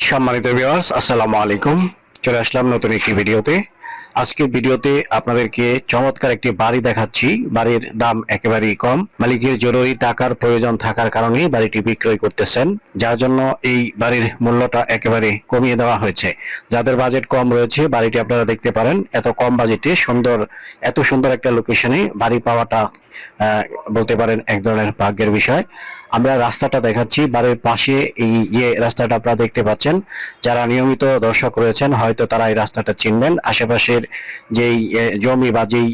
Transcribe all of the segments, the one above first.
সম্মানিত ভিউয়ার্স, আসসালামু আলাইকুম। চলে আসলাম নতুন একটি ভিডিওতে। আজকের ভিডিওতে আপনাদেরকে চমৎকার একটি বাড়ি দেখাচ্ছি। বাড়ির দাম একেবারেই কম। মালিকের জরুরি টাকার প্রয়োজন থাকার কারণে বাড়িটি বিক্রয় করতেছেন, যার জন্য এই বাড়ির মূল্যটা একেবারে কমিয়ে দেওয়া হয়েছে। যাদের বাজেট কম রয়েছে, বাড়িটি আপনারা দেখতে পারেন। এত কম বাজেটে এত সুন্দর একটা লোকেশনে বাড়ি পাওয়াটা বলতে পারেন এক ধরনের ভাগ্যের বিষয়। আমরা রাস্তাটা দেখাচ্ছি, বাড়ির পাশে এই রাস্তাটা আপনারা দেখতে পাচ্ছেন। যারা নিয়মিত দর্শক রয়েছেন হয়তো তারা এই রাস্তাটা চিনবেন। আশেপাশের যেই জমি বা যেই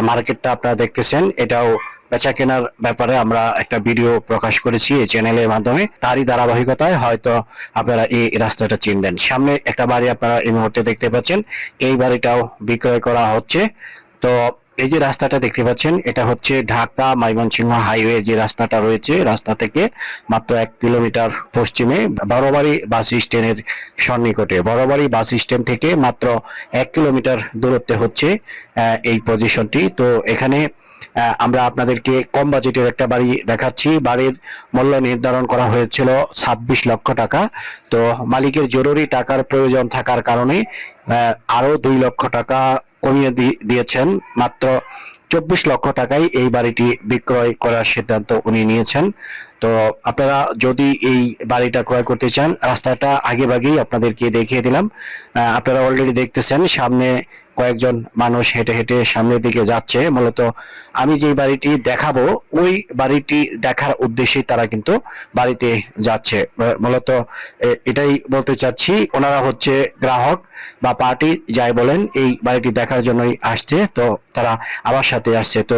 মার্কেটটা আপনারা দেখতেছেন, এটাও বেচা কেনার ব্যাপারে আমরা একটা ভিডিও প্রকাশ করেছি এই চ্যানেলের মাধ্যমে। তারই ধারাবাহিকতায় হয়তো আপনারা এই রাস্তাটা চিনবেন। সামনে একটা বাড়ি আপনারা এই মুহূর্তে দেখতে পাচ্ছেন, এই বাড়িটাও বিক্রয় করা হচ্ছে। তো এই যে রাস্তাটা দেখতে পাচ্ছেন, এটা হচ্ছে ঢাকা ময়মনসিংহ হাইওয়ে যে রাস্তাটা রয়েছে, রাস্তা থেকে মাত্র 1 কিলোমিটার পশ্চিমে বড়বাড়ি বাস স্ট্যান্ডের সন্নিকটে। বড়বাড়ি বাস স্ট্যান্ড থেকে মাত্র 1 কিলোমিটার দূরত্বে হচ্ছে এই পজিশনটি। তো এখানে আমরা আপনাদেরকে কম বাজেটের একটা বাড়ি দেখাচ্ছি। বাড়ির মূল্য নির্ধারণ করা হয়েছিল 26 লক্ষ টাকা। তো মালিকের জরুরি টাকার প্রয়োজন থাকার কারণে আরো 2 লক্ষ টাকা কমিয়ে দিয়েছেন। মাত্র 24 লক্ষ টাকায় এই বাড়িটি বিক্রয় করার সিদ্ধান্ত উনি নিয়েছেন। তো আপনারা যদি এই বাড়িটা ক্রয় করতে চান, রাস্তাটা আগে ভাগেই আপনাদেরকে দেখিয়ে দিলাম। আপনারা অলরেডি দেখতেছেন সামনে কয়েকজন মানুষ হেঁটে হেঁটে সামনের দিকে যাচ্ছে। মূলত আমি যে বাড়িটি দেখাবো ওই বাড়িটি দেখার উদ্দেশ্যে তারা কিন্তু বাড়িতে যাচ্ছে। মূলত এটাই বলতে চাচ্ছি, ওনারা হচ্ছে গ্রাহক বা পার্টি যাই বলেন, এই বাড়িটি দেখার জন্যই আসছে। তো তারা আমার সাথে আসছে। তো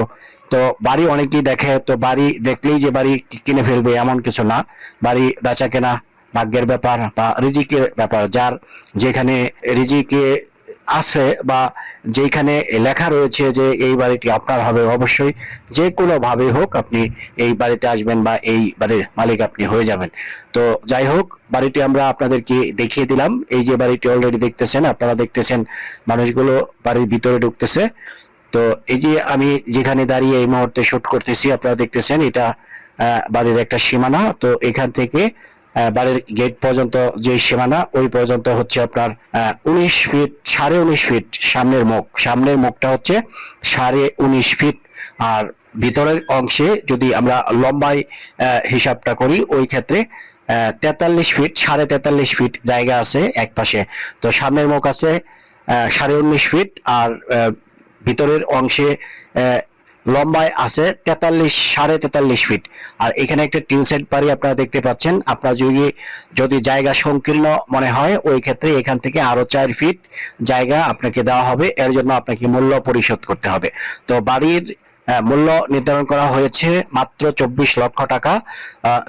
তো বাড়ি অনেকেই দেখে, তো বাড়ি দেখলেই যে বাড়ি কিনে ফেলবে এমন কিছু না। বাড়ি বেচা কেনা ভাগ্যের ব্যাপার বা রিজিকের ব্যাপার। যার যেখানে রিজিকে আছে বা যেখানে লেখা রয়েছে যে এই বাড়িটি আপনার হবে, অবশ্যই যে কোনো ভাবে হোক আপনি এই বাড়িতে আসবেন বা এই বাড়ির মালিক আপনি হয়ে যাবেন। তো যাই হোক, বাড়িটি আমরা আপনাদেরকে দেখিয়ে দিলাম। এই যে বাড়িটি অলরেডি দেখতেছেন, আপনারা দেখতেছেন মানুষগুলো বাড়ির ভিতরে ঢুকতেছে। তো এই যে আমি যেখানে দাঁড়িয়ে এই মুহূর্তে শুট করতেছি, আপনারা দেখতেছেন এটা বাড়ির একটা সীমানা। তো এখান থেকে বাড়ির গেট পর্যন্ত যে সীমানা, ওই পর্যন্ত হচ্ছে আপনার 19 ফিট, 19.5 ফিট সামনের মুখটা হচ্ছে 19.5 ফিট। আর ভিতরের অংশে যদি আমরা লম্বাই হিসাবটা করি, ওই ক্ষেত্রে 43 ফিট, 43.5 ফিট জায়গা আছে এক পাশে। তো সামনের মুখ আছে 19.5 ফিট, আর ভিতরের অংশে লম্বায় আছে 43 ফিট। আর এখানে একটা টিন সেট বাড়ি আপনারা দেখতে পাচ্ছেন। আপনার যদি জায়গা সংকীর্ণ মনে হয়, ওই ক্ষেত্রে এখান থেকে আরো 4 ফিট জায়গা আপনাকে দেওয়া হবে। এর জন্য আপনাকে মূল্য পরিশোধ করতে হবে। তো বাড়ির মূল্য নির্ধারণ করা হয়েছে মাত্র 24 লক্ষ টাকা।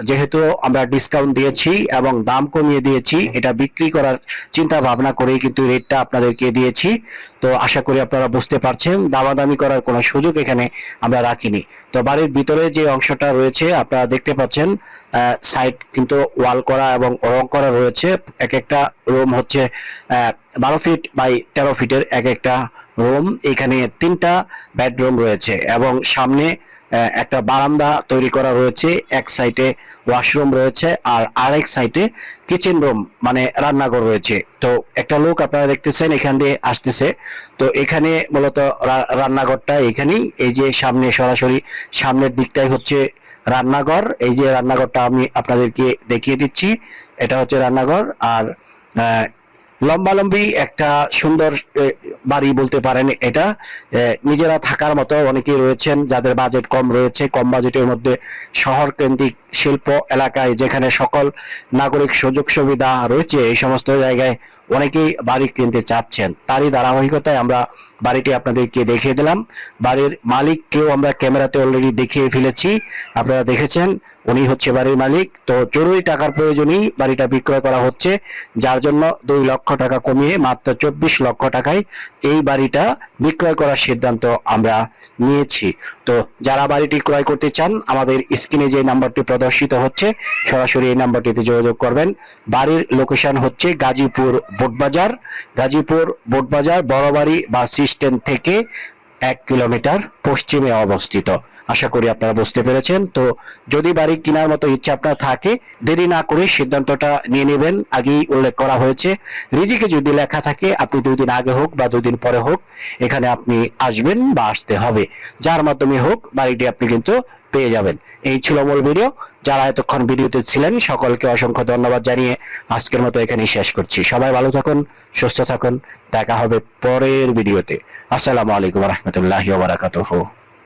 যেহেতু আমরা ডিসকাউন্ট দিয়েছি এবং দাম কমিয়ে দিয়েছি, এটা বিক্রি করার চিন্তা ভাবনা করেই কিন্তু রেটটা আপনাদেরকে দিয়েছি। তো আশা করি আপনারা বুঝতে পারছেন, দামাদামি করার কোনো সুযোগ এখানে আমরা রাখিনি। তো বাড়ির ভিতরে যে অংশটা রয়েছে আপনারা দেখতে পাচ্ছেন, সাইড কিন্তু ওয়াল করা এবং রং করা রয়েছে। এক একটা রুম হচ্ছে 12 ফিট বাই 13 ফিটের এক একটা রুম। এখানে 3টা বেডরুম রয়েছে এবং সামনে একটা বারান্দা তৈরি করা রয়েছে। এক সাইডে ওয়াশরুম রয়েছে আর আরেক সাইডে কিচেন রুম মানে রান্নাঘর রয়েছে। তো একটা লোক আপনারা দেখতেছেন এখান দিয়ে আসতেছে। তো এখানে মূলত রান্নাঘরটা এখানেই, এই যে সামনে সরাসরি সামনের দিকটাই হচ্ছে রান্নাঘর। এই যে রান্নাঘরটা আমি আপনাদেরকে দেখিয়ে দিচ্ছি, এটা হচ্ছে রান্নাঘর। আর লম্বালম্বি একটা সুন্দর বাড়ি বলতে পারেন এটা। নিজেরা থাকার মতো অনেকেই রয়েছেন যাদের বাজেট কম রয়েছে। কম বাজেটের মধ্যে শহর কেন্দ্রিক শিল্প এলাকায় যেখানে সকল নাগরিক সুযোগ সুবিধা রয়েছে, এই সমস্ত জায়গায় অনেকেই বাড়ি কিনতে চাচ্ছেন। তারই ধারাবাহিকতায় আমরা বাড়িটি আপনাদেরকে দেখিয়ে দিলাম। বাড়ির মালিককেও আমরা ক্যামেরাতে অলরেডি দেখিয়ে ফেলেছি, আপনারা দেখেছেন, উনি হচ্ছে বাড়ির মালিক। তো জরুরি টাকার প্রয়োজনেই বাড়িটা বিক্রয় করা হচ্ছে, যার জন্য 2 লক্ষ টাকা কমিয়ে মাত্র 24 লক্ষ টাকায় এই বাড়িটা বিক্রয় করার সিদ্ধান্ত আমরা নিয়েছি। তো যারা বাড়িটি ক্রয় করতে চান, আমাদের স্ক্রিনে যে নাম্বারটি প্রদর্শিত হচ্ছে সরাসরি এই নাম্বারটিতে যোগাযোগ করবেন। বাড়ির লোকেশন হচ্ছে গাজীপুর বোটবাজার বড়বাড়ি বাস স্ট্যান্ড থেকে 1 কিলোমিটার পশ্চিমে অবস্থিত। আশা করি আপনারা বুঝতে পেরেছেন। তো যদি বাড়ি কেনার মতো ইচ্ছা আপনার থাকে, দেরি না করে সিদ্ধান্তটা নিয়ে নেবেন। আগেই উল্লেখ করা হয়েছে, রিজিকে যদি লেখা থাকে আপনি 2 দিন আগে হোক বা 2 দিন পরে হোক এখানে আপনি আসবেন বা আসতে হবে, যার মাধ্যমে হোক বাড়িটি আপনি কিন্তু পেয়ে যাবেন। এই ছিল মূল ভিডিও। যারা এতক্ষণ ভিডিওতে ছিলেন সকলকে অসংখ্য ধন্যবাদ জানিয়ে আজকের মতো এখানেই শেষ করছি। সবাই ভালো থাকুন, সুস্থ থাকুন, দেখা হবে পরের ভিডিওতে। আসসালামু আলাইকুম রহমতুল্লাহি ওয়া বারাকাতুহু।